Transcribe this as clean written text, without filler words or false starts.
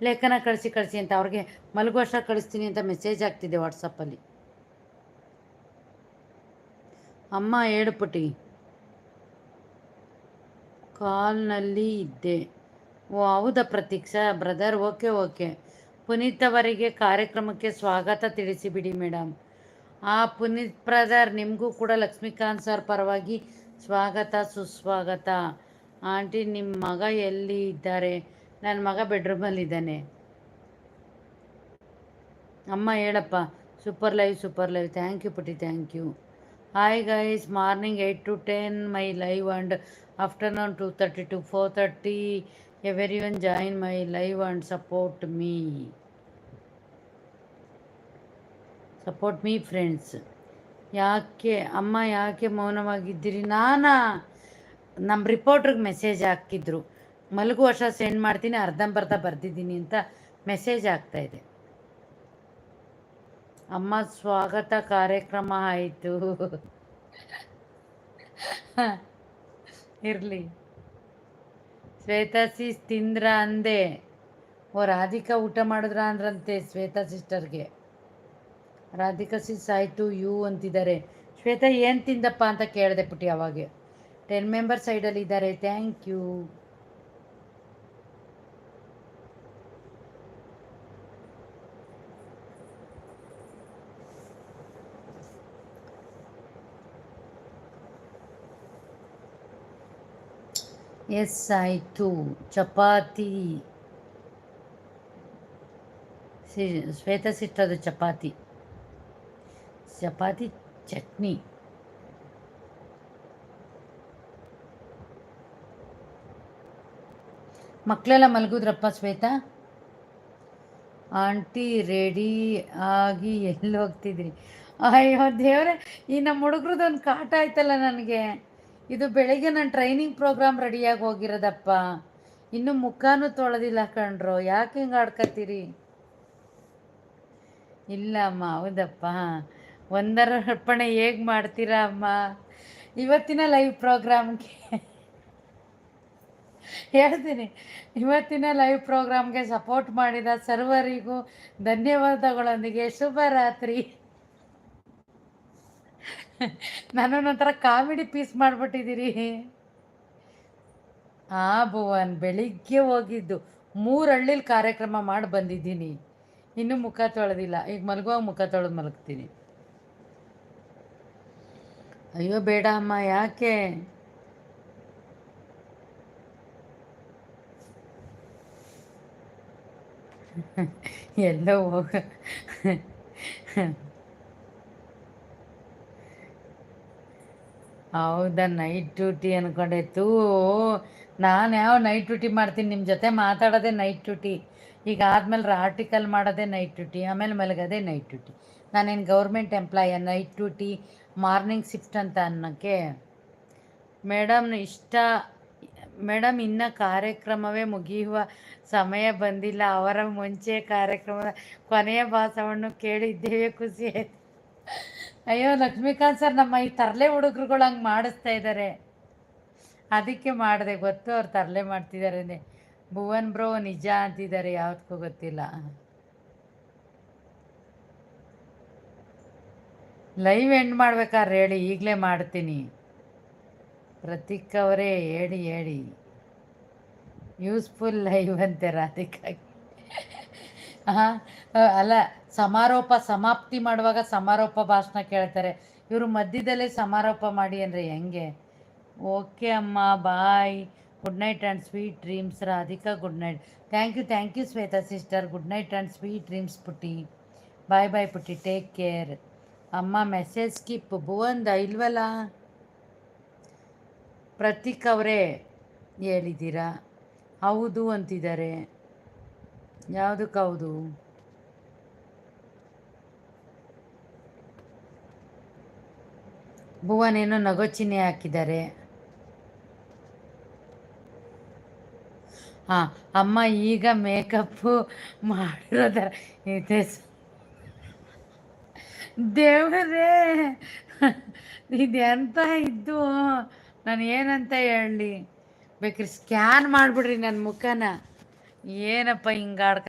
ಲೇಖನ ಕಳಿಸಿ ಕಳಿಸಿ ಅಂತ ಅವ್ರಿಗೆ ಮಲಗುವಷ್ಟ ಕಳಿಸ್ತೀನಿ ಅಂತ ಮೆಸೇಜ್ ಆಗ್ತಿದೆ ವಾಟ್ಸಪ್ಪಲ್ಲಿ. ಅಮ್ಮ ಹೇಳು ಪುಟಿ. ಕಾಲ್ನಲ್ಲಿ ಇದ್ದೆ. ಓ ಹೌದಾ Pratiksha brother, okay okay. Puneeth ಅವರಿಗೆ ಕಾರ್ಯಕ್ರಮಕ್ಕೆ ಸ್ವಾಗತ ತಿಳಿಸಿಬಿಡಿ ಮೇಡಮ್. ಪುನೀತ್ ಬ್ರದರ್, ನಿಮಗೂ ಕೂಡ ಲಕ್ಷ್ಮೀಕಾಂತ್ ಸರ್ ಪರವಾಗಿ ಸ್ವಾಗತ ಸುಸ್ವಾಗತ. ಆಂಟಿ ನಿಮ್ಮ ಮಗ ಎಲ್ಲಿ ಇದ್ದಾರೆ? ನನ್ನ ಮಗ ಬೆಡ್ರೂಮಲ್ಲಿದ್ದಾನೆ. ಅಮ್ಮ ಹೇಳಪ್ಪ. Super live. Thank you Putti, thank you. Hi guys, morning 8 to 10 my live and afternoon 2:30 to 4:30. Everyone join my live and support me friends. ಯಾಕೆ ಅಮ್ಮ ಯಾಕೆ ಮೌನವಾಗಿದ್ದೀರಿ? ನಮ್ಮ ರಿಪೋರ್ಟ್ರಿಗೆ ಮೆಸೇಜ್ ಹಾಕಿದ್ರು, ಮಲಗು ವರ್ಷ ಸೆಂಡ್ ಮಾಡ್ತೀನಿ, ಅರ್ಧಂಬರ್ಧ ಬರ್ದಿದ್ದೀನಿ ಅಂತ ಮೆಸೇಜ್ ಆಗ್ತಾಯಿದೆ. ಅಮ್ಮ ಸ್ವಾಗತ ಕಾರ್ಯಕ್ರಮ ಆಯಿತು. ಇರಲಿ. ಶ್ವೇತಾ ಸಿಸ್ ತಿಂದ್ರ ಅಂದೆ. ಓ ರಾಧಿಕಾ ಊಟ ಮಾಡಿದ್ರ ಅಂದ್ರಂತೆ ಶ್ವೇತಾ ಸಿಸ್ಟರ್ಗೆ. ರಾಧಿಕಾ ಸಿಸ್ ಆಯಿತು ಯು ಅಂತಿದ್ದಾರೆ. ಶ್ವೇತಾ ಏನು ತಿಂದಪ್ಪ ಅಂತ ಕೇಳಿದೆ ಪುಟಿ ಅವಾಗೆ. 10 ಮೆಂಬರ್ ಸೈಡಲ್ಲಿ ಇದ್ದಾರೆ. Thank you. ಎಸ್ ಆಯಿತು. ಚಪಾತಿ ಶ್ವೇತಾ ಸಿಸ್ಟರ್ದು ಚಪಾತಿ ಚಟ್ನಿ. ಮಕ್ಕಳೆಲ್ಲ ಮಲಗಿದ್ರಪ್ಪ ಶ್ವೇತಾ? ಆಂಟಿ ರೆಡಿ ಆಗಿ ಎಲ್ಲಿ ಹೋಗ್ತಿದ್ರಿ? ಅಯ್ಯೋ ದೇವ್ರೆ, ಈ ನಮ್ಮ ಹುಡುಗ್ರದೊಂದು ಕಾಟ ಆಯ್ತಲ್ಲ ನನಗೆ. ಇದು ಬೆಳಗ್ಗೆ ನಾನು ಟ್ರೈನಿಂಗ್ ಪ್ರೋಗ್ರಾಮ್ ರೆಡಿಯಾಗಿ ಹೋಗಿರೋದಪ್ಪ, ಇನ್ನೂ ಮುಖನೂ ತೊಳೆದಿಲ್ಲ ಕಣ್ರು. ಯಾಕೆ ಹಿಂಗೆ ಆಡ್ಕತ್ತೀರಿ? ಇಲ್ಲ ಅಮ್ಮ, ಹೌದಪ್ಪ. ಒಂದರ ಅರ್ಪಣೆ ಹೇಗೆ ಮಾಡ್ತೀರಾ ಅಮ್ಮ? ಇವತ್ತಿನ ಲೈವ್ ಪ್ರೋಗ್ರಾಮ್ಗೆ ಹೇಳ್ತೀನಿ. ಇವತ್ತಿನ ಲೈವ್ ಪ್ರೋಗ್ರಾಮ್ಗೆ ಸಪೋರ್ಟ್ ಮಾಡಿದ ಸರ್ವರಿಗೂ ಧನ್ಯವಾದಗಳೊಂದಿಗೆ ಶುಭರಾತ್ರಿ. ನನ್ನೊಂಥರ ಕಾಮಿಡಿ ಪೀಸ್ ಮಾಡಿಬಿಟ್ಟಿದ್ದೀರಿ. ಭುವನ್ ಬೆಳಿಗ್ಗೆ ಹೋಗಿದ್ದು 3 ಹಳ್ಳಿಲಿ ಕಾರ್ಯಕ್ರಮ ಮಾಡಿ ಬಂದಿದ್ದೀನಿ. ಇನ್ನೂ ಮುಖ ತೊಳೆದಿಲ್ಲ. ಈಗ ಮಲಗುವಾಗ ಮುಖ ತೊಳೆದು ಮಲಗ್ತೀನಿ. ಅಯ್ಯೋ ಬೇಡ ಅಮ್ಮ, ಯಾಕೆ? ಎಲ್ಲೋ ಹೋಗ. ಹೌದಾ, ನೈಟ್ ಡ್ಯೂಟಿ ಅಂದ್ಕೊಂಡೆ. ನಾನು ಯಾವ ನೈಟ್ ಡ್ಯೂಟಿ ಮಾಡ್ತೀನಿ? ನಿಮ್ಮ ಜೊತೆ ಮಾತಾಡೋದೇ ನೈಟ್ ಡ್ಯೂಟಿ. ಈಗ ಆದಮೇಲೆ ಆರ್ಟಿಕಲ್ ಮಾಡೋದೇ ನೈಟ್ ಡ್ಯೂಟಿ, ಆಮೇಲೆ ಮಲಗೋದೇ ನೈಟ್ ಡ್ಯೂಟಿ. ನಾನೇನು government employee night duty morning shift ಅಂತ ಅನ್ನೋಕ್ಕೆ? ಮೇಡಮ್ ಇನ್ನು ಕಾರ್ಯಕ್ರಮವೇ ಮುಗಿಯುವ ಸಮಯ ಬಂದಿಲ್ಲ. ಅವರ ಮುಂಚೆ ಕಾರ್ಯಕ್ರಮದ ಕೊನೆಯ ಭಾಷವನ್ನು ಕೇಳಿದ್ದೇವೆ, ಖುಷಿ ಆಯ್ತು. ಅಯ್ಯೋ ಲಕ್ಷ್ಮೀಕಾಂತ್ ಸರ್, ನಮ್ಮ ಈ ತರಲೆ ಹುಡುಗರುಗಳು ಹಂಗೆ ಮಾಡಿಸ್ತಾ ಇದ್ದಾರೆ, ಅದಕ್ಕೆ ಮಾಡಿದೆ. ಗೊತ್ತು ಅವ್ರು ತರಲೆ ಮಾಡ್ತಿದ್ದಾರೆ. ಭುವನ್ ಬ್ರೋ ನಿಜ ಅಂತಿದ್ದಾರೆ, ಯಾವುದಕ್ಕೂ ಗೊತ್ತಿಲ್ಲ. ಲೈವ್ ಎಂಡ್ ಮಾಡ್ಬೇಕಾದ್ರೆ ಹೇಳಿ, ಈಗಲೇ ಮಾಡ್ತೀನಿ. ಪ್ರತೀಕ್ ಅವರೇ ಹೇಳಿ. ಯೂಸ್ಫುಲ್ ಲೈವ್ ಅಂತೆ ರಾಧಿಕಾಗಿ. ಅಲ್ಲ, ಸಮಾಪ್ತಿ ಮಾಡುವಾಗ ಸಮಾರೋಪ ಭಾಷಣ ಕೇಳ್ತಾರೆ, ಇವರು ಮಧ್ಯದಲ್ಲೇ ಸಮಾರೋಪ ಮಾಡಿ ಅಂದರೆ ಹೆಂಗೆ? ಓಕೆ ಅಮ್ಮ, bye. Good night and sweet dreams Radhika. Good night. Thank you Shweta sister. Good night and sweet dreams Putti. Bye Putti, take care. ಅಮ್ಮ ಮೆಸೇಜ್ ಸ್ಕಿಪ್. ಭುವಂದ ಇಲ್ವಲ್ಲ? ಪ್ರತೀಕ್ ಅವರೇ ಹೇಳಿದ್ದೀರಾ? ಹೌದು ಅಂತಿದ್ದಾರೆ. ಯಾವುದಕ್ಕೆ ಹೌದು? ಭುವನೇನೋ ನಗೋ ಚಿಹ್ನೆ ಹಾಕಿದ್ದಾರೆ. ಅಮ್ಮ ಈಗ ಮೇಕಪ್ಪು ಮಾಡಿರೋದಾರ ಇದೆ. ದೇವರೇ, ಇದೆಂತ ಇದ್ದು ನಾನು ಏನಂತ ಹೇಳಲಿ? ಬೇಕ್ರಿ ಸ್ಕ್ಯಾನ್ ಮಾಡಿಬಿಡ್ರಿ ನನ್ನ ಮುಖನ. ಏನಪ್ಪ ಹಿಂಗಾಡ್ಕ